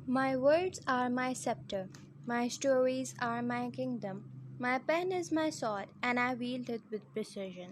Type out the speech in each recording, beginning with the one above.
My words are my scepter, my stories are my kingdom. My pen is my sword, and I wield it with precision.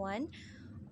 1।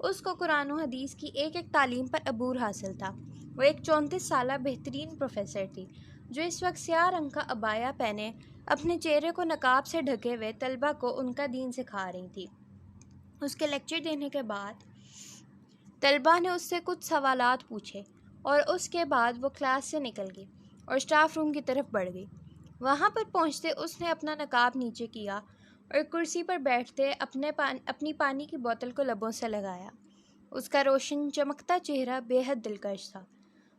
اس کو قرآن و حدیث کی ایک ایک تعلیم پر عبور حاصل تھا۔ وہ ایک 34 سالہ بہترین پروفیسر تھی جو اس وقت سیاہ رنگ کا عبایا پہنے اپنے چہرے کو نقاب سے ڈھکے ہوئے طلبہ کو ان کا دین سکھا رہی تھی۔ اس کے لیکچر دینے کے بعد طلبہ نے اس سے کچھ سوالات پوچھے اور اس کے بعد وہ کلاس سے نکل گئی اور اسٹاف روم کی طرف بڑھ گئی۔ وہاں پر پہنچتے اس نے اپنا نقاب نیچے کیا اور کرسی پر بیٹھتے اپنی پانی کی بوتل کو لبوں سے لگایا۔ اس کا روشن چمکتا چہرہ بے حد دلکش تھا،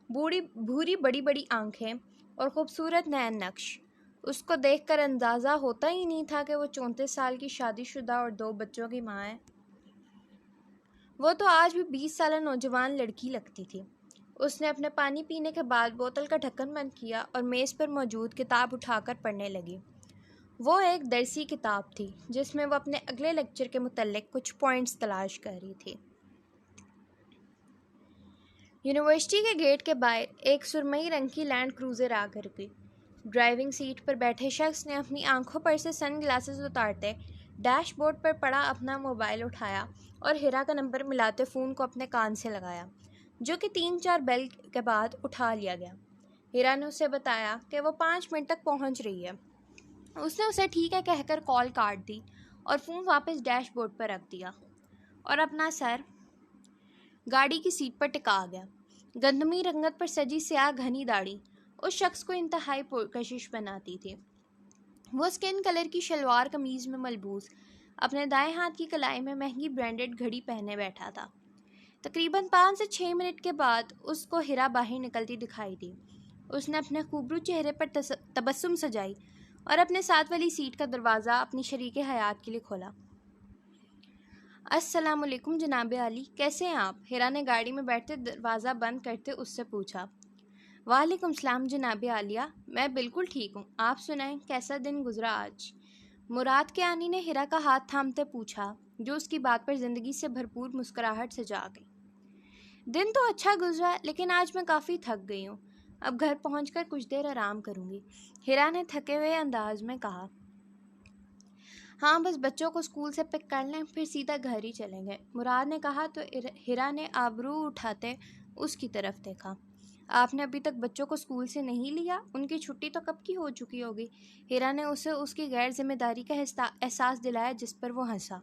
بھوری بڑی بڑی آنکھیں اور خوبصورت نین نقش۔ اس کو دیکھ کر اندازہ ہوتا ہی نہیں تھا کہ وہ 34 سال کی شادی شدہ اور 2 بچوں کی ماں ہے۔ وہ تو آج بھی 20 سالہ نوجوان لڑکی لگتی تھی۔ اس نے اپنے پانی پینے کے بعد بوتل کا ڈھکن بند کیا اور میز پر موجود کتاب اٹھا کر پڑھنے لگی۔ وہ ایک درسی کتاب تھی جس میں وہ اپنے اگلے لیکچر کے متعلق کچھ پوائنٹس تلاش کر رہی تھی۔ یونیورسٹی کے گیٹ کے باہر ایک سرمئی رنگ کی لینڈ کروزر آ کر گئی۔ ڈرائیونگ سیٹ پر بیٹھے شخص نے اپنی آنکھوں پر سے سن گلاسز اتارتے ڈیش بورڈ پر پڑا اپنا موبائل اٹھایا اور ہیرا کا نمبر ملاتے فون کو اپنے کان سے لگایا، جو کہ 3-4 بیل کے بعد اٹھا لیا گیا۔ ہیرا نے اسے بتایا کہ وہ 5 منٹ تک پہنچ رہی ہے۔ اس نے اسے ٹھیک ہے کہہ کر کال کاٹ دی اور فون واپس ڈیش بورڈ پر رکھ دیا اور اپنا سر گاڑی کی سیٹ پر ٹکا گیا۔ گندمی رنگت پر سجی سیاہ گھنی داڑھی اس شخص کو انتہائی پرکشش بناتی تھی۔ وہ اسکن کلر کی شلوار قمیض میں ملبوس اپنے دائیں ہاتھ کی کلائی میں مہنگی برانڈڈ گھڑی پہنے بیٹھا تھا۔ تقریباً 5 سے 6 منٹ کے بعد اس کو ہیرا باہر نکلتی دکھائی دی۔ اس نے اپنے خوبرو چہرے پر تبسم سجائی اور اپنے ساتھ والی سیٹ کا دروازہ اپنی شریک حیات کے لیے کھولا۔ السلام علیکم جناب عالی، کیسے ہیں آپ؟ ہیرا نے گاڑی میں بیٹھتے دروازہ بند کرتے اس سے پوچھا۔ وعلیکم السلام جناب عالیہ، میں بالکل ٹھیک ہوں، آپ سنائیں کیسا دن گزرا آج؟ مراد کے آنی نے ہیرا کا ہاتھ تھامتے پوچھا، جو اس کی بات پر زندگی سے بھرپور مسکراہٹ سے جا گئی۔ دن تو اچھا گزرا لیکن آج میں کافی تھک گئی ہوں، اب گھر پہنچ کر کچھ دیر آرام کروں گی، ہیرا نے تھکے ہوئے انداز میں کہا۔ ہاں بس بچوں کو اسکول سے پک کر لیں پھر سیدھا گھر ہی چلیں گے، مراد نے کہا تو ہیرا نے آبرو اٹھاتے اس کی طرف دیکھا۔ آپ نے ابھی تک بچوں کو اسکول سے نہیں لیا؟ ان کی چھٹی تو کب کی ہو چکی ہوگی، ہیرا نے اسے اس کی غیر ذمہ داری کا احساس دلایا جس پر وہ ہنسا۔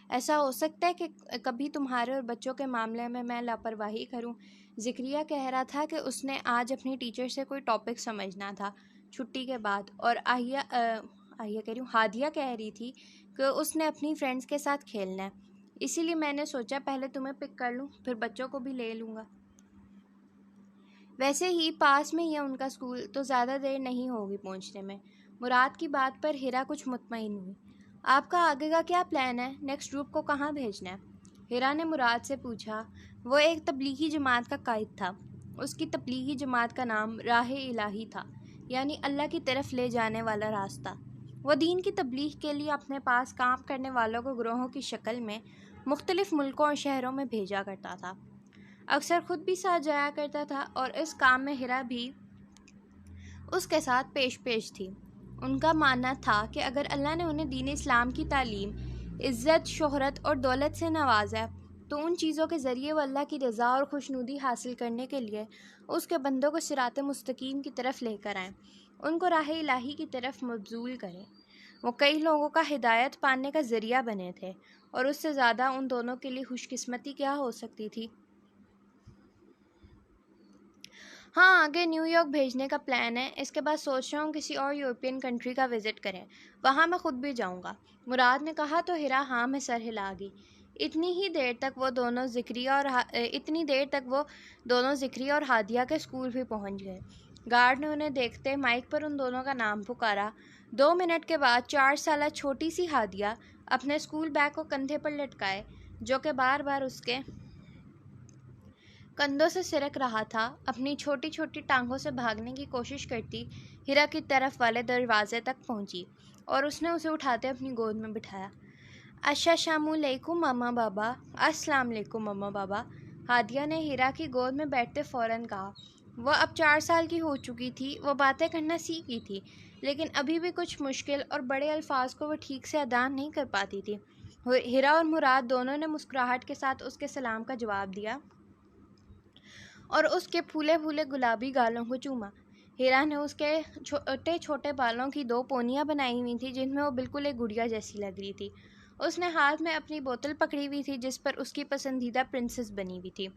ایسا ہو سکتا ہے کہ کبھی تمہارے اور بچوں کے معاملے میں لاپرواہی کروں، ذکریہ کہہ رہا تھا کہ اس نے آج اپنی ٹیچر سے کوئی ٹاپک سمجھنا تھا چھٹی کے بعد، اور ہادیہ کہہ رہی تھی کہ اس نے اپنی فرینڈز کے ساتھ کھیلنا ہے، اسی لیے میں نے سوچا پہلے تمہیں پک کر لوں پھر بچوں کو بھی لے لوں گا۔ ویسے ہی پاس میں ہی ہے ان کا اسکول، تو زیادہ دیر نہیں ہوگی پہنچنے میں۔ مراد کی بات پر ہیرا کچھ مطمئن ہوئی۔ آپ کا آگے کا کیا پلان ہے؟ نیکسٹ گروپ کو کہاں بھیجنا ہے؟ ہیرا نے مراد سے پوچھا۔ وہ ایک تبلیغی جماعت کا قائد تھا۔ اس کی تبلیغی جماعت کا نام راہ الہی تھا، یعنی اللہ کی طرف لے جانے والا راستہ۔ وہ دین کی تبلیغ کے لیے اپنے پاس کام کرنے والوں کو گروہوں کی شکل میں مختلف ملکوں اور شہروں میں بھیجا کرتا تھا۔ اکثر خود بھی ساتھ جایا کرتا تھا اور اس کام میں ہیرا بھی اس کے ساتھ پیش تھی۔ ان کا ماننا تھا کہ اگر اللہ نے انہیں دین اسلام کی تعلیم، عزت، شہرت اور دولت سے نوازا تو ان چیزوں کے ذریعے وہ اللہ کی رضا اور خوشنودی حاصل کرنے کے لیے اس کے بندوں کو صراط مستقیم کی طرف لے کر آئیں، ان کو راہ الہی کی طرف مبذول کریں۔ وہ کئی لوگوں کا ہدایت پانے کا ذریعہ بنے تھے، اور اس سے زیادہ ان دونوں کے لیے خوش قسمتی کیا ہو سکتی تھی۔ ہاں آگے نیو یارک بھیجنے کا پلان ہے، اس کے بعد سوچ رہا ہوں کسی اور یورپین کنٹری کا وزٹ کریں، وہاں میں خود بھی جاؤں گا، مراد نے کہا تو ہیرا ہاں میں سر ہلا گئی۔ اتنی دیر تک وہ دونوں ذکریہ اور ہادیہ کے اسکول بھی پہنچ گئے۔ گارڈ نے انہیں دیکھتے مائک پر ان دونوں کا نام پکارا۔ 2 منٹ کے بعد 4 سالہ چھوٹی سی ہادیہ اپنے اسکول بیگ کو کندھے پر لٹکائے، جو کہ بار بار اس کے کندھوں سے سرک رہا تھا، اپنی چھوٹی چھوٹی ٹانگوں سے بھاگنے کی کوشش کرتی ہیرا کی طرف والے دروازے تک پہنچی اور اس نے اسے اٹھاتے اپنی گود میں بٹھایا۔ السلام علیکم ماما بابا۔ السلام علیکم ماما بابا، ہادیہ نے ہیرا کی گود میں بیٹھتے فوراً کہا۔ وہ اب 4 سال کی ہو چکی تھی، وہ باتیں کرنا سیکھ گئی تھی، لیکن ابھی بھی کچھ مشکل اور بڑے الفاظ کو وہ ٹھیک سے ادا نہیں کر پاتی تھی۔ ہیرا اور مراد دونوں نے مسکراہٹ کے ساتھ اس کے سلام کا جواب دیا اور اس کے پھولے پھولے گلابی گالوں کو چوما۔ ہیرا نے اس کے چھوٹے چھوٹے بالوں کی 2 پونیاں بنائی ہوئی تھیں جن میں وہ بالکل ایک گڑیا جیسی لگ رہی تھی۔ اس نے ہاتھ میں اپنی بوتل پکڑی ہوئی تھی جس پر اس کی پسندیدہ پرنسس بنی ہوئی تھی۔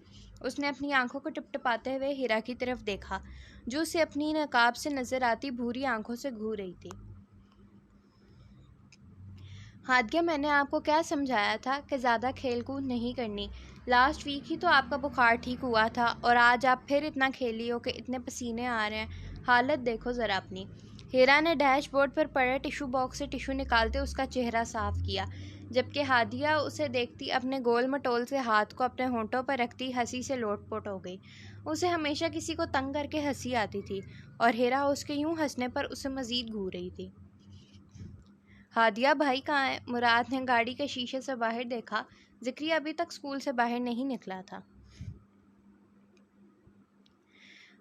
اس نے اپنی آنکھوں کو ٹپٹپاتے ہوئے ہیرا کی طرف دیکھا جو اسے اپنی نقاب سے نظر آتی بھوری آنکھوں سے گھور رہی تھی۔ ہادیہ، میں نے آپ کو کیا سمجھایا تھا کہ زیادہ کھیل کود نہیں کرنی؟ لاسٹ ویک ہی تو آپ کا بخار ٹھیک ہوا تھا اور آج آپ پھر اتنا کھیلی ہو کہ اتنے پسینے آ رہے ہیں۔ حالت دیکھو ذرا اپنی۔ ہیرا نے ڈیش بورڈ پر پڑے ٹیشو باکس سے ٹیشو نکالتے اس کا چہرہ صاف کیا، جبکہ ہادیہ اسے دیکھتی اپنے گول مٹول سے ہاتھ کو اپنے ہونٹوں پر رکھتی ہنسی سے لوٹ پوٹ ہو گئی۔ اسے ہمیشہ کسی کو تنگ کر کے ہنسی آتی تھی اور ہیرا اس کے یوں ہنسنے پر اسے مزید گھور رہی تھی۔ ہادیہ بھائی کہاں ہے؟ مراد نے گاڑی کے شیشے سے باہر دیکھا۔ ذکریہ ابھی تک اسکول سے باہر نہیں نکلا تھا۔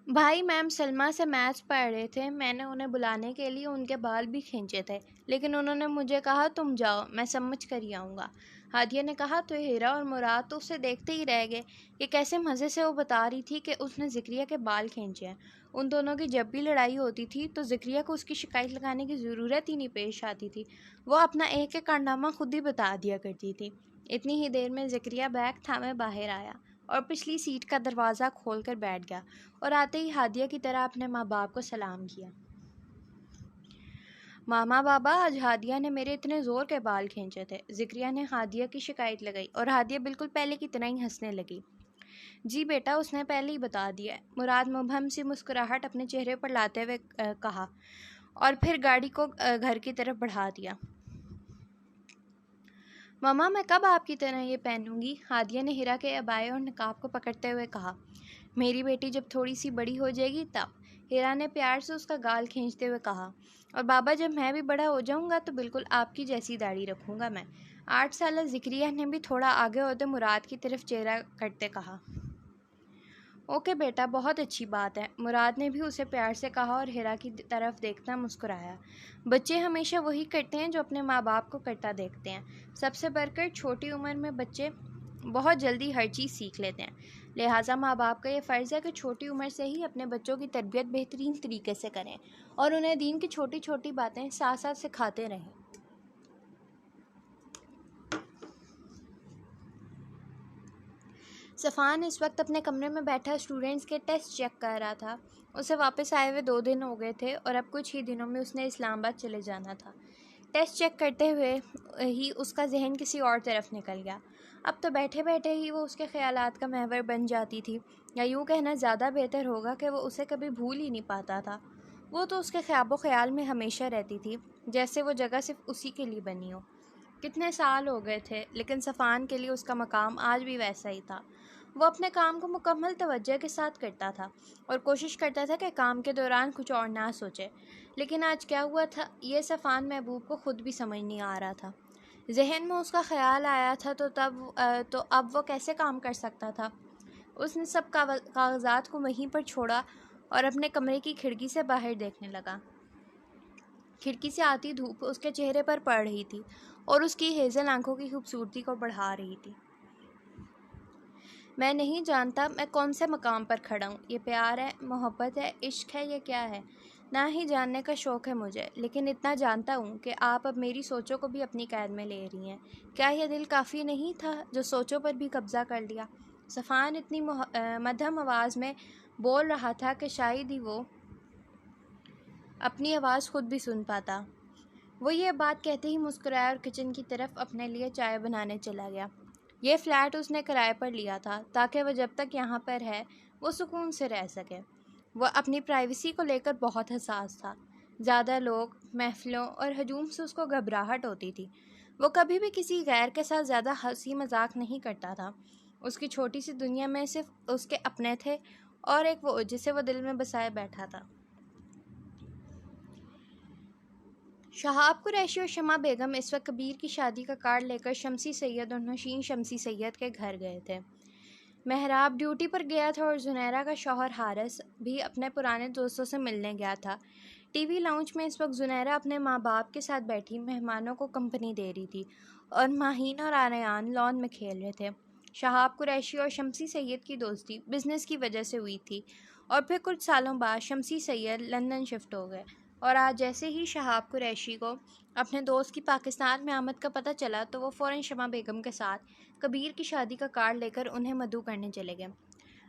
بھائی میم سلمیٰ سے میتھس پڑھ رہے تھے، میں نے انہیں بلانے کے لیے ان کے بال بھی کھینچے تھے لیکن انہوں نے مجھے کہا تم جاؤ، میں سمجھ کر ہی آؤں گا۔ ہادیہ نے کہا تو ہیرا اور مراد تو اسے دیکھتے ہی رہ گئے۔ یہ کیسے مزے سے وہ بتا رہی تھی کہ اس نے ذکریہ کے بال کھینچے ہیں۔ ان دونوں کی جب بھی لڑائی ہوتی تھی تو ذکریہ کو اس کی شکایت لگانے کی ضرورت ہی نہیں پیش آتی تھی، وہ اپنا ایک ایک کارنامہ خود ہی بتا دیا کرتی تھی۔ اتنی ہی دیر میں ذکریہ بیگ تھامے باہر آیا اور پچھلی سیٹ کا دروازہ کھول کر بیٹھ گیا اور آتے ہی ہادیہ کی طرح اپنے ماں باپ کو سلام کیا۔ ماما بابا، آج ہادیہ نے میرے اتنے زور کے بال کھینچے تھے۔ ذکریہ نے ہادیہ کی شکایت لگائی اور ہادیہ بالکل پہلے کی طرح ہی ہنسنے لگی۔ جی بیٹا، اس نے پہلے ہی بتا دیا ہے، مراد مبہم سی مسکراہٹ اپنے چہرے پر لاتے ہوئے کہا اور پھر گاڑی کو گھر کی طرف بڑھا دیا۔ ماما، میں کب آپ کی طرح یہ پہنوں گی؟ ہادیہ نے ہیرا کے عبائے اور نقاب کو پکڑتے ہوئے کہا۔ میری بیٹی جب تھوڑی سی بڑی ہو جائے گی تب، ہیرا نے پیار سے اس کا گال کھینچتے ہوئے کہا۔ اور بابا، جب میں بھی بڑا ہو جاؤں گا تو بالکل آپ کی جیسی داڑھی رکھوں گا میں۔ 8 سالہ ذکریہ نے بھی تھوڑا آگے ہوتے مراد کی طرف چہرہ کرتے کہا۔ اوکے بیٹا، بہت اچھی بات ہے، مراد نے بھی اسے پیار سے کہا اور ہیرا کی طرف دیکھتا مسکرایا۔ بچے ہمیشہ وہی کرتے ہیں جو اپنے ماں باپ کو کرتا دیکھتے ہیں۔ سب سے بڑھ کر چھوٹی عمر میں بچے بہت جلدی ہر چیز سیکھ لیتے ہیں، لہٰذا ماں باپ کا یہ فرض ہے کہ چھوٹی عمر سے ہی اپنے بچوں کی تربیت بہترین طریقے سے کریں اور انہیں دین کی چھوٹی چھوٹی باتیں ساتھ ساتھ سکھاتے رہیں۔ صفان اس وقت اپنے کمرے میں بیٹھا اسٹوڈنٹس کے ٹیسٹ چیک کر رہا تھا۔ اسے واپس آئے ہوئے 2 دن ہو گئے تھے اور اب کچھ ہی دنوں میں اس نے اسلام آباد چلے جانا تھا۔ ٹیسٹ چیک کرتے ہوئے ہی اس کا ذہن کسی اور طرف نکل گیا۔ اب تو بیٹھے بیٹھے ہی وہ اس کے خیالات کا محور بن جاتی تھی، یا یوں کہنا زیادہ بہتر ہوگا کہ وہ اسے کبھی بھول ہی نہیں پاتا تھا۔ وہ تو اس کے خواب و خیال میں ہمیشہ رہتی تھی، جیسے وہ جگہ صرف اسی کے لیے بنی ہو۔ کتنے سال ہو گئے تھے لیکن صفان کے لیے اس کا مقام آج بھی ویسا ہی تھا۔ وہ اپنے کام کو مکمل توجہ کے ساتھ کرتا تھا اور کوشش کرتا تھا کہ کام کے دوران کچھ اور نہ سوچے، لیکن آج کیا ہوا تھا یہ صفان محبوب کو خود بھی سمجھ نہیں آ رہا تھا۔ ذہن میں اس کا خیال آیا تھا تو اب وہ کیسے کام کر سکتا تھا؟ اس نے سب کاغذات کو وہیں پر چھوڑا اور اپنے کمرے کی کھڑکی سے باہر دیکھنے لگا۔ کھڑکی سے آتی دھوپ اس کے چہرے پر پڑ رہی تھی اور اس کی ہیزل آنکھوں کی خوبصورتی کو بڑھا رہی تھی۔ میں نہیں جانتا میں کون سے مقام پر کھڑا ہوں، یہ پیار ہے، محبت ہے، عشق ہے، یہ کیا ہے؟ نہ ہی جاننے کا شوق ہے مجھے، لیکن اتنا جانتا ہوں کہ آپ اب میری سوچوں کو بھی اپنی قید میں لے رہی ہیں۔ کیا یہ دل کافی نہیں تھا جو سوچوں پر بھی قبضہ کر لیا؟ صفان اتنی مدھم آواز میں بول رہا تھا کہ شاید ہی وہ اپنی آواز خود بھی سن پاتا۔ وہ یہ بات کہتے ہی مسکرایا اور کچن کی طرف اپنے لیے چائے بنانے چلا گیا۔ یہ فلیٹ اس نے کرائے پر لیا تھا تاکہ وہ جب تک یہاں پر ہے وہ سکون سے رہ سکے۔ وہ اپنی پرائیویسی کو لے کر بہت حساس تھا۔ زیادہ لوگ، محفلوں اور ہجوم سے اس کو گھبراہٹ ہوتی تھی۔ وہ کبھی بھی کسی غیر کے ساتھ زیادہ ہنسی مذاق نہیں کرتا تھا۔ اس کی چھوٹی سی دنیا میں صرف اس کے اپنے تھے اور ایک وہ جسے وہ دل میں بسائے بیٹھا تھا۔ شہاب قریشی اور شمع بیگم اس وقت کبیر کی شادی کا کارڈ لے کر شمسی سید اور نوشین شمسی سید کے گھر گئے تھے۔ محراب ڈیوٹی پر گیا تھا اور زنیرہ کا شوہر حارث بھی اپنے پرانے دوستوں سے ملنے گیا تھا۔ ٹی وی لاؤنج میں اس وقت زنیرہ اپنے ماں باپ کے ساتھ بیٹھی مہمانوں کو کمپنی دے رہی تھی اور ماہین اور آریان لان میں کھیل رہے تھے۔ شہاب قریشی اور شمسی سید کی دوستی بزنس کی وجہ سے ہوئی تھی، اور پھر کچھ سالوں بعد شمسی سید لندن شفٹ ہو گئے، اور آج جیسے ہی شہاب قریشی کو اپنے دوست کی پاکستان میں آمد کا پتہ چلا تو وہ فوراً شمع بیگم کے ساتھ کبیر کی شادی کا کارڈ لے کر انہیں مدعو کرنے چلے گئے۔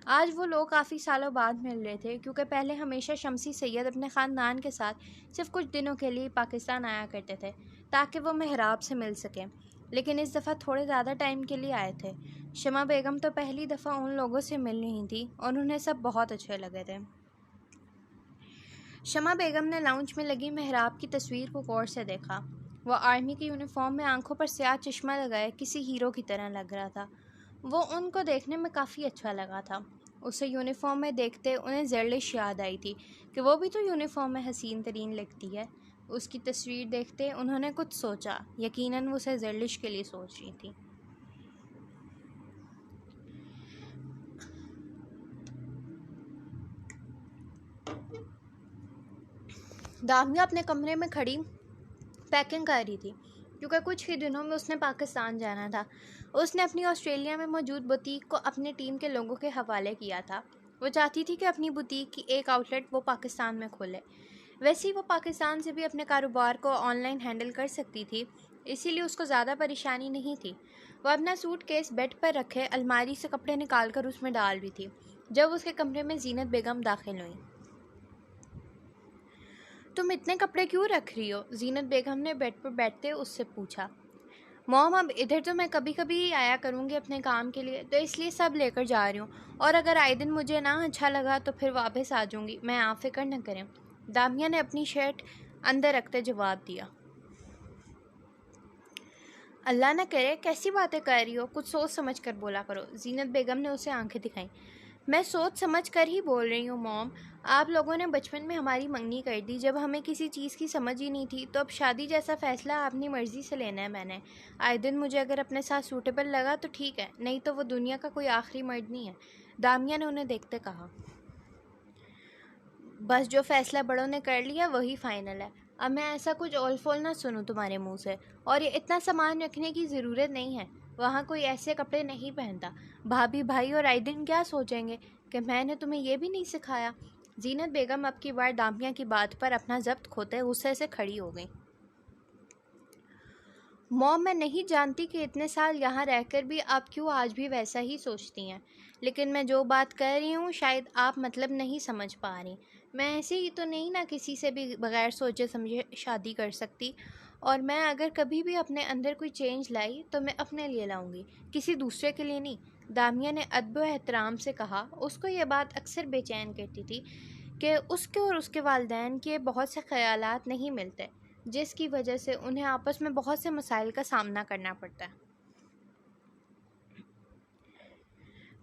آج وہ لوگ کافی سالوں بعد مل رہے تھے، کیونکہ پہلے ہمیشہ شمسی سید اپنے خاندان کے ساتھ صرف کچھ دنوں کے لیے پاکستان آیا کرتے تھے تاکہ وہ محراب سے مل سکیں، لیکن اس دفعہ تھوڑے زیادہ ٹائم کے لیے آئے تھے۔ شمع بیگم تو پہلی دفعہ ان لوگوں سے مل رہی تھیں اور انہیں سب بہت اچھے لگے تھے۔ شمع بیگم نے لاؤنج میں لگی محراب کی تصویر کو غور سے دیکھا۔ وہ آرمی کی یونیفارم میں آنکھوں پر سیاہ چشمہ لگائے کسی ہیرو کی طرح لگ رہا تھا۔ وہ ان کو دیکھنے میں کافی اچھا لگا تھا۔ اسے یونیفارم میں دیکھتے انہیں زرلش یاد آئی تھی کہ وہ بھی تو یونیفارم میں حسین ترین لگتی ہے۔ اس کی تصویر دیکھتے انہوں نے کچھ سوچا، یقیناً وہ اسے زرلش کے لیے سوچ رہی تھی۔ دامیا اپنے کمرے میں کھڑی پیکنگ کر رہی تھی، کیونکہ کچھ ہی دنوں میں اس نے پاکستان جانا تھا۔ اس نے اپنی آسٹریلیا میں موجود بوتیک کو اپنی ٹیم کے لوگوں کے حوالے کیا تھا۔ وہ چاہتی تھی کہ اپنی بوتیک کی ایک آؤٹ لیٹ وہ پاکستان میں کھولے۔ ویسے ہی وہ پاکستان سے بھی اپنے کاروبار کو آن لائن ہینڈل کر سکتی تھی، اسی لیے اس کو زیادہ پریشانی نہیں تھی۔ وہ اپنا سوٹ کیس بیڈ پر رکھے الماری سے کپڑے نکال کر اس میں ڈال رہی تھی جب اس کے کمرے میں زینت بیگم داخل ہوئیں۔ تم اتنے کپڑے کیوں رکھ رہی ہو؟ زینت بیگم نے بیڈ پر بیٹھتے اس سے پوچھا۔ موم، اب ادھر تو میں کبھی کبھی ہی آیا کروں گی اپنے کام کے لیے، تو اس لیے سب لے کر جا رہی ہوں، اور اگر آئے دن مجھے نہ اچھا لگا تو پھر واپس آ جاؤں گی، میں آپ فکر نہ کریں۔ دامیا نے اپنی شرٹ اندر رکھتے جواب دیا۔ اللہ نہ کرے، کیسی باتیں کر رہی ہو، کچھ سوچ سمجھ کر بولا کرو۔ زینت بیگم نے اسے آنکھیں دکھائیں۔ میں سوچ سمجھ کر ہی بول رہی ہوں موم، آپ لوگوں نے بچپن میں ہماری منگنی کر دی جب ہمیں کسی چیز کی سمجھ ہی نہیں تھی، تو اب شادی جیسا فیصلہ اپنی مرضی سے لینا ہے میں نے۔ آئے دن مجھے اگر اپنے ساتھ سوٹیبل لگا تو ٹھیک ہے، نہیں تو وہ دنیا کا کوئی آخری مرد نہیں ہے۔ دامیا نے انہیں دیکھتے کہا۔ بس جو فیصلہ بڑوں نے کر لیا وہی فائنل ہے، اب میں ایسا کچھ اول فول نہ سنوں تمہارے منہ سے، اور یہ اتنا سامان رکھنے کی ضرورت نہیں ہے، وہاں کوئی ایسے کپڑے نہیں پہنتا، بھابھی بھائی اور آئیڈن کیا سوچیں گے کہ میں نے تمہیں یہ بھی نہیں سکھایا۔ زینت بیگم اب کی بار دامیا کی بات پر اپنا ضبط کھوتے غصے سے کھڑی ہو گئی۔ موم، میں نہیں جانتی کہ اتنے سال یہاں رہ کر بھی آپ کیوں آج بھی ویسا ہی سوچتی ہیں، لیکن میں جو بات کر رہی ہوں شاید آپ مطلب نہیں سمجھ پا رہی۔ میں ایسے ہی تو نہیں نہ کسی سے بھی بغیر سوچے سمجھے شادی کر سکتی، اور میں اگر کبھی بھی اپنے اندر کوئی چینج لائی تو میں اپنے لیے لاؤں گی، کسی دوسرے کے لیے نہیں۔ دامیا نے ادب و احترام سے کہا۔ اس کو یہ بات اکثر بے چین کرتی تھی کہ اس کے اور اس کے والدین کے بہت سے خیالات نہیں ملتے، جس کی وجہ سے انہیں آپس میں بہت سے مسائل کا سامنا کرنا پڑتا ہے۔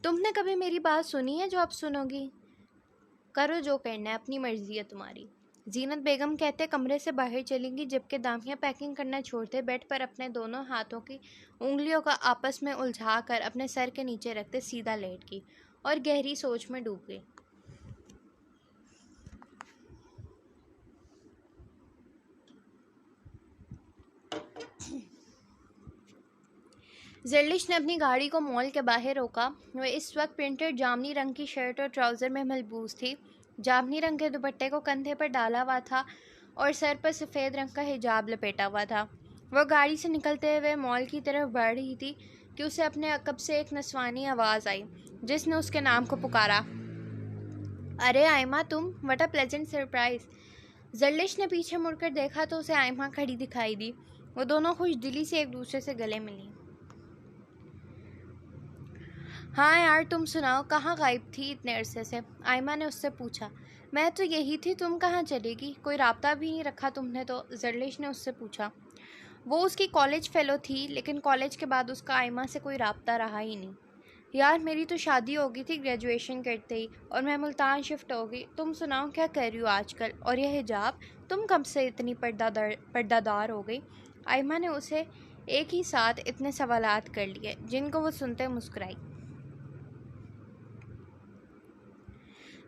تم نے کبھی میری بات سنی ہے جو اب سنو گی؟ کرو جو کرنا ہے، اپنی مرضی ہے تمہاری۔ زینت بیگم کہتے کمرے سے باہر چلی گئی، جبکہ دامیا پیکنگ کرنا چھوڑتے بیڈ پر اپنے دونوں ہاتھوں کی انگلیوں کا آپس میں الجھا کر اپنے سر کے نیچے رکھتے سیدھا لیٹ گئی اور گہری سوچ میں ڈوب گئی۔ زرلش نے اپنی گاڑی کو مال کے باہر روکا۔ وہ اس وقت پرنٹڈ جامنی رنگ کی شرٹ اور ٹراؤزر میں ملبوس تھی، جامنی رنگ کے دوپٹے کو کندھے پر ڈالا ہوا تھا اور سر پر سفید رنگ کا حجاب لپیٹا ہوا تھا۔ وہ گاڑی سے نکلتے ہوئے مال کی طرف بڑھ رہی تھی کہ اسے اپنے عقب سے ایک نسوانی آواز آئی جس نے اس کے نام کو پکارا۔ ارے آئمہ تم، واٹ اے پلیزنٹ سرپرائز۔ زرلش نے پیچھے مڑ کر دیکھا تو اسے آئمہ کھڑی دکھائی دی۔ وہ دونوں خوش دلی سے ایک دوسرے سے گلے ملیں۔ ہاں یار، تم سناؤ، کہاں غائب تھی اتنے عرصے سے؟ آئمہ نے اس سے پوچھا۔ میں تو یہی تھی، تم کہاں چلے گی؟ کوئی رابطہ بھی نہیں رکھا تم نے تو؟ زرلش نے اس سے پوچھا۔ وہ اس کی کالج فیلو تھی، لیکن کالج کے بعد اس کا آئمہ سے کوئی رابطہ رہا ہی نہیں۔ یار میری تو شادی ہو گئی تھی گریجویشن کرتے ہی، اور میں ملتان شفٹ ہو گئی۔ تم سناؤ، کیا کر رہی ہو آج کل؟ اور یہ حجاب، تم کب سے اتنی پردہ دار ہو گئی؟ آئمہ نے اسے ایک ہی ساتھ اتنے سوالات کر لیے جن کو وہ سنتے مسکرائی۔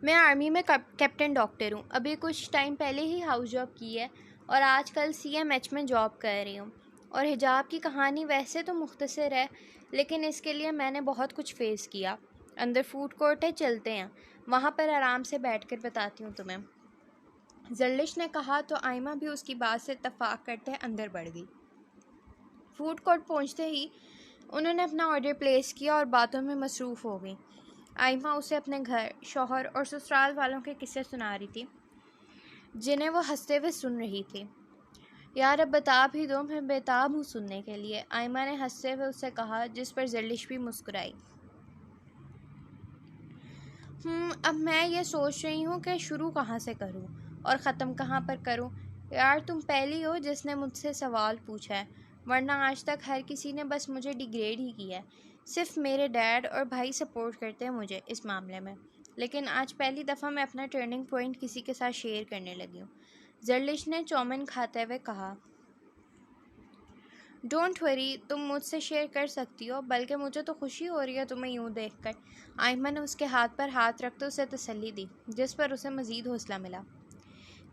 میں آرمی میں کیپٹن ڈاکٹر ہوں، ابھی کچھ ٹائم پہلے ہی ہاؤس جاب کی ہے اور آج کل CMH میں جاب کر رہی ہوں۔ اور حجاب کی کہانی ویسے تو مختصر ہے، لیکن اس کے لیے میں نے بہت کچھ فیس کیا۔ اندر فوڈ کورٹ ہے، چلتے ہیں، وہاں پر آرام سے بیٹھ کر بتاتی ہوں تمہیں۔ زرلش نے کہا تو آئمہ بھی اس کی بات سے اتفاق کرتے اندر بڑھ گئی۔ فوڈ کورٹ پہنچتے ہی انہوں نے اپنا آرڈر پلیس کیا اور باتوں میں مصروف ہو گئی۔ آئمہ اسے اپنے گھر، شوہر اور سسرال والوں کے قصے سنا رہی تھی، جنہیں وہ ہنستے ہوئے سن رہی تھی۔ یار اب بتا بھی دو، میں بےتاب ہوں سننے کے لیے، آئمہ نے ہنستے ہوئے اسے کہا، جس پر زرلش بھی مسکرائی۔ اب میں یہ سوچ رہی ہوں کہ شروع کہاں سے کروں اور ختم کہاں پر کروں۔ یار تم پہلی ہو جس نے مجھ سے سوال پوچھا ہے، ورنہ آج تک ہر کسی نے بس مجھے ڈیگریڈ ہی کیا ہے۔ صرف میرے ڈیڈ اور بھائی سپورٹ کرتے ہیں مجھے اس معاملے میں، لیکن آج پہلی دفعہ میں اپنا ٹرننگ پوائنٹ کسی کے ساتھ شیئر کرنے لگی ہوں۔ زرلش نے چومن کھاتے ہوئے کہا، ڈونٹ وری، تم مجھ سے شیئر کر سکتی ہو، بلکہ مجھے تو خوشی ہو رہی ہے تمہیں یوں دیکھ کر۔ آئمہ نے اس کے ہاتھ پر ہاتھ رکھتے اسے تسلی دی، جس پر اسے مزید حوصلہ ملا۔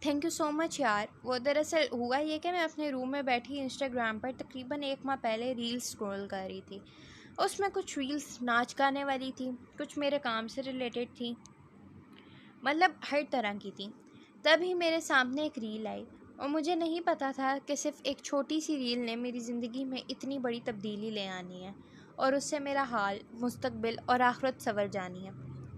تھینک یو سو مچ یار۔ وہ دراصل ہوا یہ کہ میں اپنے روم میں بیٹھی انسٹاگرام پر تقریباً 1 ماہ پہلے ریلز سکرول کر رہی تھی۔ اس میں کچھ ریلز ناچ گانے والی تھی، کچھ میرے کام سے ریلیٹڈ تھی، مطلب ہر طرح کی تھی۔ تبھی میرے سامنے ایک ریل آئی اور مجھے نہیں پتا تھا کہ صرف ایک چھوٹی سی ریل نے میری زندگی میں اتنی بڑی تبدیلی لے آنی ہے اور اس سے میرا حال، مستقبل اور آخرت سنور جانی ہے۔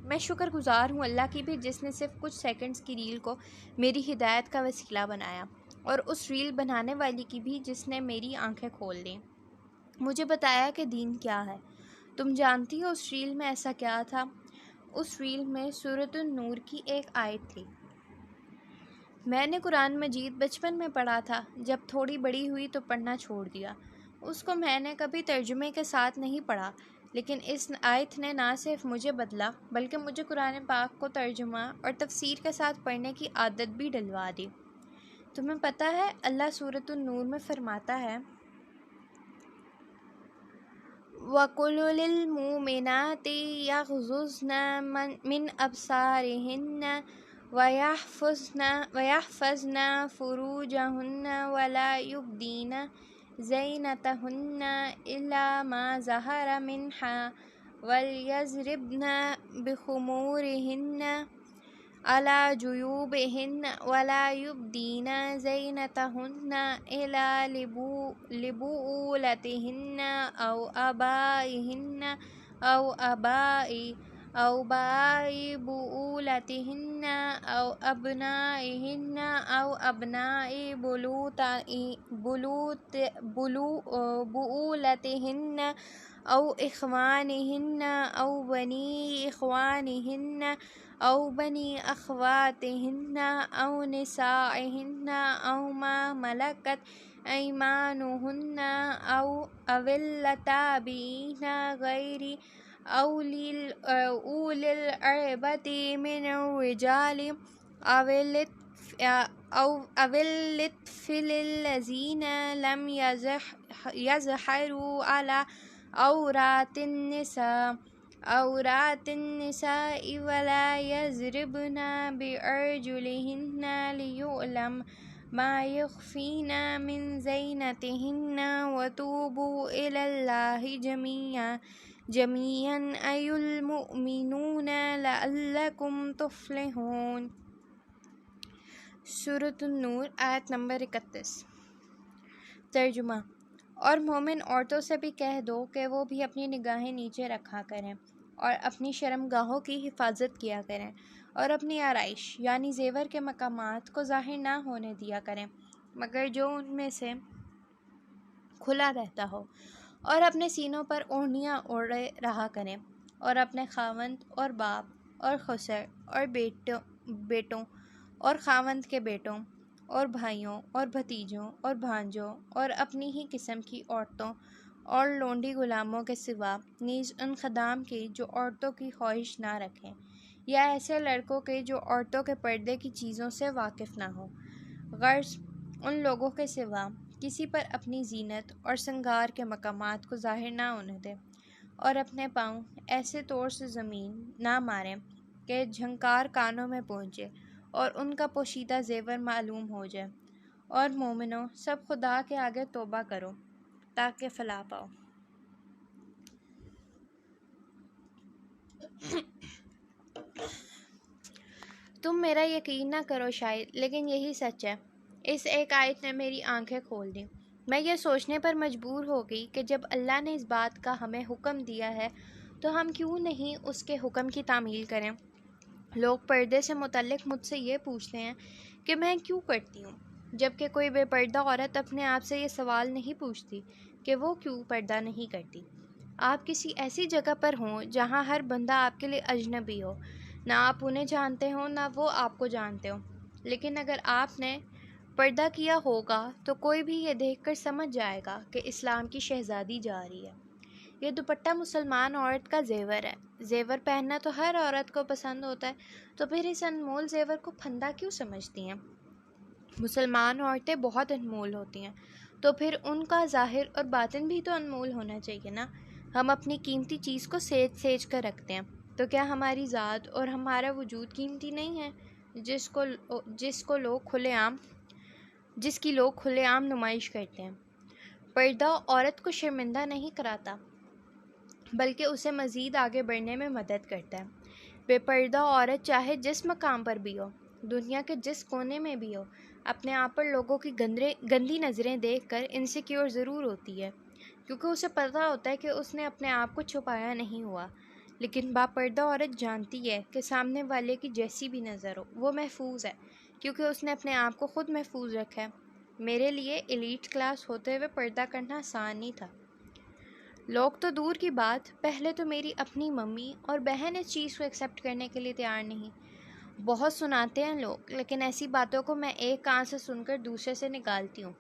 میں شکر گزار ہوں اللہ کی بھی، جس نے صرف کچھ سیکنڈز کی ریل کو میری ہدایت کا وسیلہ بنایا، اور اس ریل بنانے والی کی بھی جس نے میری آنکھیں کھول دیں، مجھے بتایا کہ دین کیا ہے۔ تم جانتی ہو اس ریل میں ایسا کیا تھا؟ اس ریل میں سورۃ النور کی ایک آیت تھی۔ میں نے قرآن مجید بچپن میں پڑھا تھا، جب تھوڑی بڑی ہوئی تو پڑھنا چھوڑ دیا۔ اس کو میں نے کبھی ترجمے کے ساتھ نہیں پڑھا، لیکن اس آیت نے نہ صرف مجھے بدلا، بلکہ مجھے قرآن پاک کو ترجمہ اور تفسیر کے ساتھ پڑھنے کی عادت بھی ڈلوا دی۔ تمہیں پتہ ہے اللہ سورۃ النور میں فرماتا ہے، وَقُلْ لِلْمُؤْمِنَاتِ يَغْضُضْنَ مِنْ أَبْصَارِهِنَّ وَيَحْفَظْنَ فُرُوجَهُنَّ وَلَا يُبْدِينَ زِينَتَهُنَّ إِلَّا مَا ظَهَرَ مِنْهَا وَلْيَضْرِبْنَ بِخُمُورِهِنَّ عَلَى جُيُوبِهِنَّ وَلَا يُبْدِينَ زِينَتَهُنَّ إِلَّا لِبُؤُولَتِهِنَّ أَوْ آبَائِهِنَّ أَوْ آبَاءِ بُؤُولَتِهِنَّ أَوْ أَبْنَائِهِنَّ أَوْ أَبْنَاءِ بُؤُولَتِهِنَّ أَوْ إِخْوَانِهِنَّ أَوْ بَنِي إِخْوَانِهِنَّ أَوْ بَنِي أَخَوَاتِهِنَّ أَوْ نِسَائِهِنَّ أَوْ مَا مَلَكَتْ أَيْمَانُهُنَّ أَوْ التَّابِعِينَ غَيْرِ أُولِي الْإِرْبَةِ مِنَ الرِّجَالِ أَوِ الطِّفْلِ الَّذِينَ لَمْ يَظْهَرُوا عَلَى عَوْرَاتِ النِّسَاءِ وَلَا يَضْرِبْنَ بِأَرْجُلِهِنَّ لِيُعْلَمَ مَا يُخْفِينَ مِنْ زِينَتِهِنَّ وَتُوبُوا إِلَى اللَّهِ جَمِيعًا أَيُّهَا الْمُؤْمِنُونَ لَعَلَّكُمْ تُفْلِحُونَ۔ سورۃ النور آیت نمبر 31۔ ترجمہ: اور مومن عورتوں سے بھی کہہ دو کہ وہ بھی اپنی نگاہیں نیچے رکھا کریں اور اپنی شرمگاہوں کی حفاظت کیا کریں، اور اپنی آرائش یعنی زیور کے مقامات کو ظاہر نہ ہونے دیا کریں مگر جو ان میں سے کھلا رہتا ہو، اور اپنے سینوں پر اوڑھنیاں اوڑھے رہا کریں، اور اپنے خاوند اور باپ اور خسر اور بیٹوں اور خاوند کے بیٹوں اور بھائیوں اور بھتیجوں اور بھانجوں اور اپنی ہی قسم کی عورتوں اور لونڈی غلاموں کے سوا نیز ان خدام کی جو عورتوں کی خواہش نہ رکھیں، یا ایسے لڑکوں کے جو عورتوں کے پردے کی چیزوں سے واقف نہ ہوں، غرض ان لوگوں کے سوا کسی پر اپنی زینت اور سنگار کے مقامات کو ظاہر نہ ہونے دیں، اور اپنے پاؤں ایسے طور سے زمین نہ ماریں کہ جھنکار کانوں میں پہنچے اور ان کا پوشیدہ زیور معلوم ہو جائے۔ اور مومنو، سب خدا کے آگے توبہ کرو تاکہ فلاح پاؤ۔ تم میرا یقین نہ کرو شاید، لیکن یہی سچ ہے۔ اس ایک آیت نے میری آنکھیں کھول دیں۔ میں یہ سوچنے پر مجبور ہو گئی کہ جب اللہ نے اس بات کا ہمیں حکم دیا ہے تو ہم کیوں نہیں اس کے حکم کی تعمیل کریں۔ لوگ پردے سے متعلق مجھ سے یہ پوچھتے ہیں کہ میں کیوں کرتی ہوں، جبکہ کوئی بے پردہ عورت اپنے آپ سے یہ سوال نہیں پوچھتی کہ وہ کیوں پردہ نہیں کرتی۔ آپ کسی ایسی جگہ پر ہوں جہاں ہر بندہ آپ کے لیے اجنبی ہو، نہ آپ انہیں جانتے ہوں نہ وہ آپ کو جانتے ہوں، لیکن اگر آپ نے پردہ کیا ہوگا تو کوئی بھی یہ دیکھ کر سمجھ جائے گا کہ اسلام کی شہزادی جا رہی ہے۔ یہ دوپٹہ مسلمان عورت کا زیور ہے۔ زیور پہننا تو ہر عورت کو پسند ہوتا ہے، تو پھر اس انمول زیور کو پھندا کیوں سمجھتی ہیں؟ مسلمان عورتیں بہت انمول ہوتی ہیں، تو پھر ان کا ظاہر اور باطن بھی تو انمول ہونا چاہیے نا۔ ہم اپنی قیمتی چیز کو سیج سیج کر رکھتے ہیں، تو کیا ہماری ذات اور ہمارا وجود قیمتی نہیں ہے جس کی لوگ کھلے عام نمائش کرتے ہیں؟ پردہ عورت کو شرمندہ نہیں کراتا، بلکہ اسے مزید آگے بڑھنے میں مدد کرتا ہے۔ بے پردہ عورت چاہے جس مقام پر بھی ہو، دنیا کے جس کونے میں بھی ہو، اپنے آپ پر لوگوں کی گندی نظریں دیکھ کر انسیکیور ضرور ہوتی ہے، کیونکہ اسے پتہ ہوتا ہے کہ اس نے اپنے آپ کو چھپایا نہیں ہوا۔ لیکن باپردہ عورت جانتی ہے کہ سامنے والے کی جیسی بھی نظر ہو، وہ محفوظ ہے، کیونکہ اس نے اپنے آپ کو خود محفوظ رکھا ہے۔ میرے لیے ایلیٹ کلاس ہوتے ہوئے پردہ کرنا آسان نہیں تھا۔ لوگ تو دور کی بات، پہلے تو میری اپنی ممی اور بہن اس چیز کو ایکسیپٹ کرنے کے لیے تیار نہیں۔ بہت سناتے ہیں لوگ، لیکن ایسی باتوں کو میں ایک کان سے سن کر دوسرے سے نکالتی ہوں۔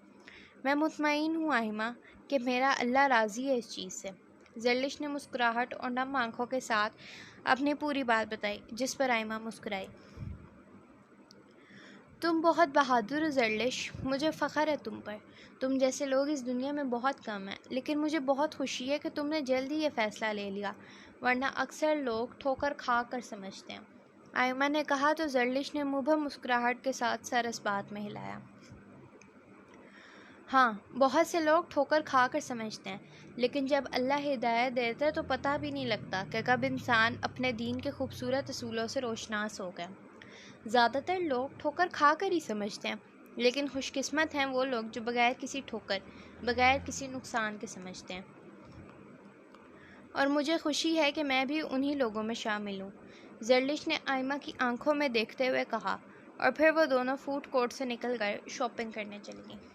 میں مطمئن ہوں آئمہ کہ میرا اللہ راضی ہے اس چیز سے۔ زرلش نے مسکراہٹ اور نم آنکھوں کے ساتھ اپنی پوری بات بتائی، جس پر آئمہ مسکرائی۔ تم بہت بہادر ہو زرلش، مجھے فخر ہے تم پر۔ تم جیسے لوگ اس دنیا میں بہت کم ہیں، لیکن مجھے بہت خوشی ہے کہ تم نے جلد ہی یہ فیصلہ لے لیا، ورنہ اکثر لوگ ٹھوکر کھا کر سمجھتے ہیں۔ آئمہ نے کہا تو زرلش نے مبہم مسکراہٹ کے ساتھ سر اس بات میں ہلایا۔ ہاں، بہت سے لوگ ٹھوکر کھا کر سمجھتے ہیں، لیکن جب اللہ ہدایت دیتا ہے تو پتہ بھی نہیں لگتا کہ کب انسان اپنے دین کے خوبصورت اصولوں سے روشناس ہو گیا۔ زیادہ تر لوگ ٹھوکر کھا کر ہی سمجھتے ہیں، لیکن خوش قسمت ہیں وہ لوگ جو بغیر کسی ٹھوکر، بغیر کسی نقصان کے سمجھتے ہیں۔ اور مجھے خوشی ہے کہ میں بھی انہی لوگوں میں شامل ہوں، زرلش نے آئمہ کی آنکھوں میں دیکھتے ہوئے کہا، اور پھر وہ دونوں فوڈ کورٹ سے نکل کر شاپنگ کرنے چل گئیں۔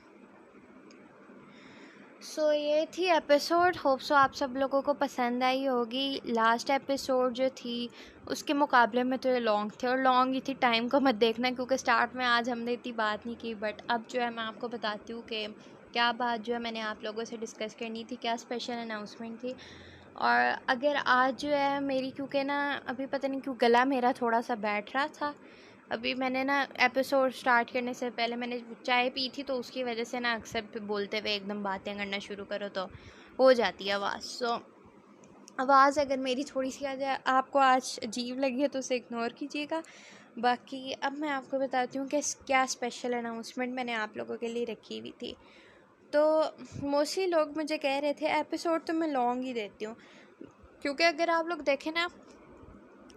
یہ تھی ایپیسوڈ، ہوپ سو آپ سب لوگوں کو پسند آئی ہوگی۔ لاسٹ ایپیسوڈ جو تھی اس کے مقابلے میں تو یہ لانگ تھے، اور لانگ ہی تھی، ٹائم کو مت دیکھنا کیونکہ سٹارٹ میں آج ہم نے اتنی بات نہیں کی، بٹ اب جو ہے میں آپ کو بتاتی ہوں کہ کیا بات جو ہے میں نے آپ لوگوں سے ڈسکس کرنی تھی، کیا اسپیشل اناؤنسمنٹ تھی۔ اور اگر آج جو ہے میری کیونکہ نا ابھی پتہ نہیں کیوں گلا میرا تھوڑا سا بیٹھ رہا تھا، ابھی میں نے نا ایپیسوڈ سٹارٹ کرنے سے پہلے میں نے چائے پی تھی، تو اس کی وجہ سے نا اکثر بولتے ہوئے ایک دم باتیں کرنا شروع کرو تو ہو جاتی ہے آواز۔ آواز اگر میری تھوڑی سی آپ کو آج عجیب لگی ہے تو اسے اگنور کیجیے گا۔ باقی اب میں آپ کو بتاتی ہوں کہ کیا اسپیشل اناؤنسمنٹ میں نے آپ لوگوں کے لیے رکھی ہوئی تھی۔ تو موسٹلی لوگ مجھے کہہ رہے تھے ایپیسوڈ تو میں لانگ ہی دیتی ہوں، کیونکہ اگر آپ لوگ دیکھیں نا،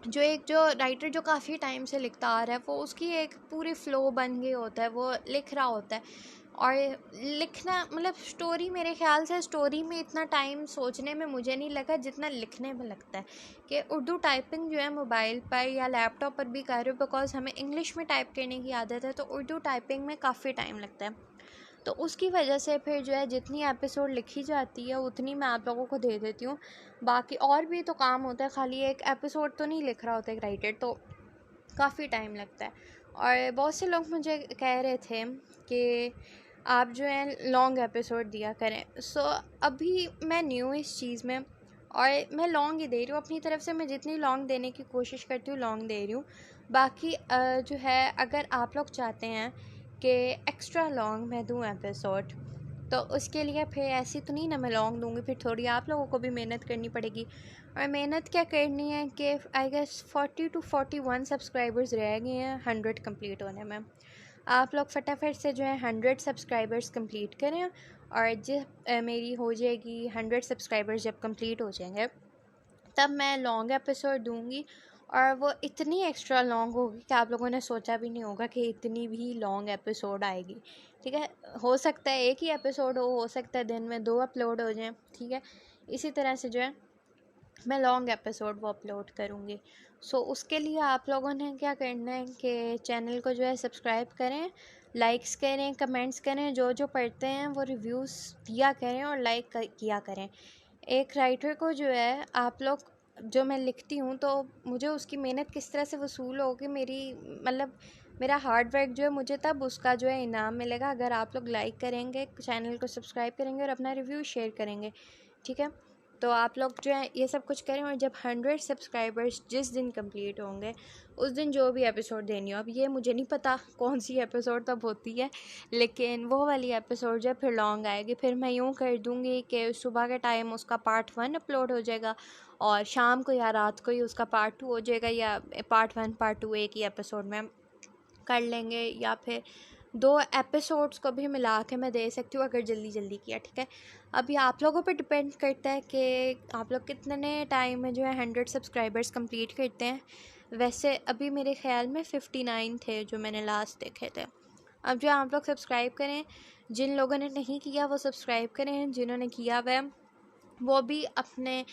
جو رائٹر جو کافی ٹائم سے لکھتا آ رہا ہے، وہ اس کی ایک پوری فلو بن گئی ہوتا ہے، وہ لکھ رہا ہوتا ہے، اور لکھنا مطلب سٹوری، میرے خیال سے سٹوری میں اتنا ٹائم سوچنے میں مجھے نہیں لگا جتنا لکھنے میں لگتا ہے۔ کہ اردو ٹائپنگ جو ہے موبائل پر یا لیپ ٹاپ پر بھی کر رہے ہو، بیکاز ہمیں انگلش میں ٹائپ کرنے کی عادت ہے، تو اردو ٹائپنگ میں کافی ٹائم لگتا ہے، تو اس کی وجہ سے پھر جو ہے جتنی ایپیسوڈ لکھی جاتی ہے اتنی میں آپ لوگوں کو دے دیتی ہوں۔ باقی اور بھی تو کام ہوتا ہے، خالی ایک ایپیسوڈ تو نہیں لکھ رہا ہوتا ایک رائٹر، تو کافی ٹائم لگتا ہے۔ اور بہت سے لوگ مجھے کہہ رہے تھے کہ آپ جو ہے لانگ ایپیسوڈ دیا کریں، ابھی میں نیو اس چیز میں، اور میں لانگ ہی دے رہی ہوں اپنی طرف سے، میں جتنی لانگ دینے کی کوشش کرتی ہوں لانگ دے رہی ہوں۔ باقی جو ہے اگر آپ لوگ چاہتے ہیں کہ ایکسٹرا لانگ میں دوں ایپیسوڈ، تو اس کے لیے پھر ایسی تو نہیں نا میں لانگ دوں گی، پھر تھوڑی آپ لوگوں کو بھی محنت کرنی پڑے گی. اور محنت کیا کرنی ہے کہ آئی گیس 40 to 41 سبسکرائبرز رہ گئے ہیں 100 کمپلیٹ ہونے میں. آپ لوگ فٹافٹ سے جو ہے 100 سبسکرائبرز کمپلیٹ کریں، اور جب میری ہو جائے گی 100 سبسکرائبرز جب کمپلیٹ ہو جائیں گے تب میں لانگ ایپیسوڈ دوں گی. اور وہ اتنی ایکسٹرا لانگ ہوگی کہ آپ لوگوں نے سوچا بھی نہیں ہوگا کہ اتنی بھی لانگ ایپیسوڈ آئے گی. ٹھیک ہے، ہو سکتا ہے ایک ہی ایپیسوڈ ہو سکتا ہے دن میں 2 اپلوڈ ہو جائیں. ٹھیک ہے، اسی طرح سے جو ہے میں لانگ ایپیسوڈ وہ اپلوڈ کروں گی. سو اس کے لیے آپ لوگوں نے کیا کرنا ہے کہ چینل کو جو ہے سبسکرائب کریں، لائکس کریں، کمنٹس کریں، جو جو پڑھتے ہیں وہ ریویوز دیا کریں اور لائک کیا کریں. ایک رائٹر کو جو ہے آپ لوگ، جو میں لکھتی ہوں تو مجھے اس کی محنت کس طرح سے وصول ہوگی، میرا ہارڈ ورک جو ہے مجھے تب اس کا جو ہے انعام ملے گا اگر آپ لوگ لائک کریں گے، چینل کو سبسکرائب کریں گے اور اپنا ریویو شیئر کریں گے. ٹھیک ہے، تو آپ لوگ جو ہے یہ سب کچھ کریں. اور جب 100 سبسکرائبرز جس دن کمپلیٹ ہوں گے اس دن جو بھی ایپیسوڈ دینی ہو، اب یہ مجھے نہیں پتہ کون سی ایپیسوڈ تب ہوتی ہے، لیکن وہ والی ایپیسوڈ جو ہے پھر لانگ آئے گی. پھر میں یوں کر دوں گی کہ صبح کے ٹائم اس کا پارٹ 1 اپلوڈ ہو جائے گا، اور شام کو یا رات کو ہی اس کا پارٹ 2 ہو جائے گا، یا پارٹ 1 پارٹ 2 ایک ہی ایپیسوڈ میں کر لیں گے، یا پھر 2 ایپیسوڈس کو بھی ملا کے میں دے سکتی ہوں اگر جلدی جلدی کیا. ٹھیک ہے، ابھی آپ لوگوں پہ ڈپینڈ کرتا ہے کہ آپ لوگ کتنے ٹائم میں جو ہے 100 سبسکرائبرز کمپلیٹ کرتے ہیں. ویسے ابھی میرے خیال میں 59 تھے جو میں نے لاسٹ دیکھے تھے. اب جو آپ لوگ سبسکرائب کریں، جن لوگوں نے نہیں کیا وہ سبسکرائب کریں، جنہوں نے کیا وہ وہ بھی اپنے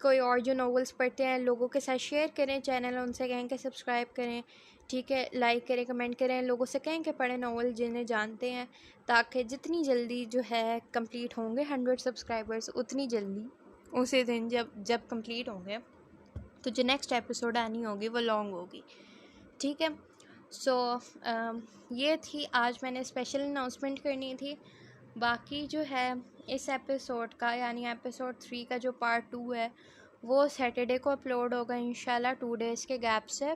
کوئی اور جو ناولس پڑھتے ہیں لوگوں کے ساتھ شیئر کریں چینل، ان سے کہیں کہ سبسکرائب کریں. ٹھیک ہے، لائک کریں، کمنٹ کریں، لوگوں سے کہیں کہ پڑھیں ناول جنہیں جانتے ہیں، تاکہ جتنی جلدی جو ہے کمپلیٹ ہوں گے 100 سبسکرائبرز اتنی جلدی اسی دن جب کمپلیٹ ہوں گے تو جو نیکسٹ ایپیسوڈ آنی ہوگی وہ لانگ ہوگی. ٹھیک ہے، سو یہ تھی آج میں نے اسپیشل اناؤنسمنٹ کرنی تھی. باقی جو ہے اس ایپیسوڈ کا یعنی ایپیسوڈ 3 کا جو پارٹ 2 ہے وہ سیٹرڈے کو اپلوڈ ہوگا انشاءاللہ 2 days کے گیپ سے.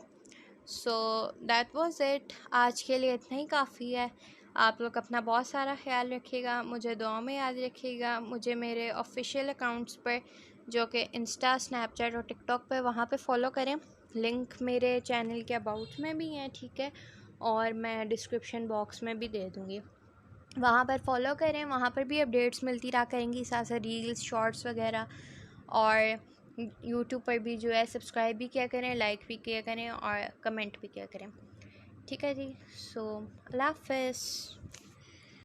سو دیٹ واز اٹ، آج کے لیے اتنا ہی کافی ہے. آپ لوگ اپنا بہت سارا خیال رکھیے گا، مجھے دعا میں یاد رکھیے گا. مجھے میرے آفیشیل اکاؤنٹس پر جو کہ انسٹا، اسنیپ چیٹ اور ٹک ٹاک پہ، وہاں پہ فالو کریں. لنک میرے چینل کے اباؤٹ میں بھی ہیں. ٹھیک ہے، اور میں ڈسکرپشن باکس میں بھی دے دوں گی، وہاں پر فالو کریں. وہاں پر بھی اپڈیٹس ملتی رہا کریں گی، ساتھ ساتھ ریلز، شارٹس وغیرہ. اور یوٹیوب پر بھی جو ہے سبسکرائب بھی کیا کریں، لائک بھی کیا کریں اور کمنٹ بھی کیا کریں. ٹھیک ہے جی، سو اللہ حافظ.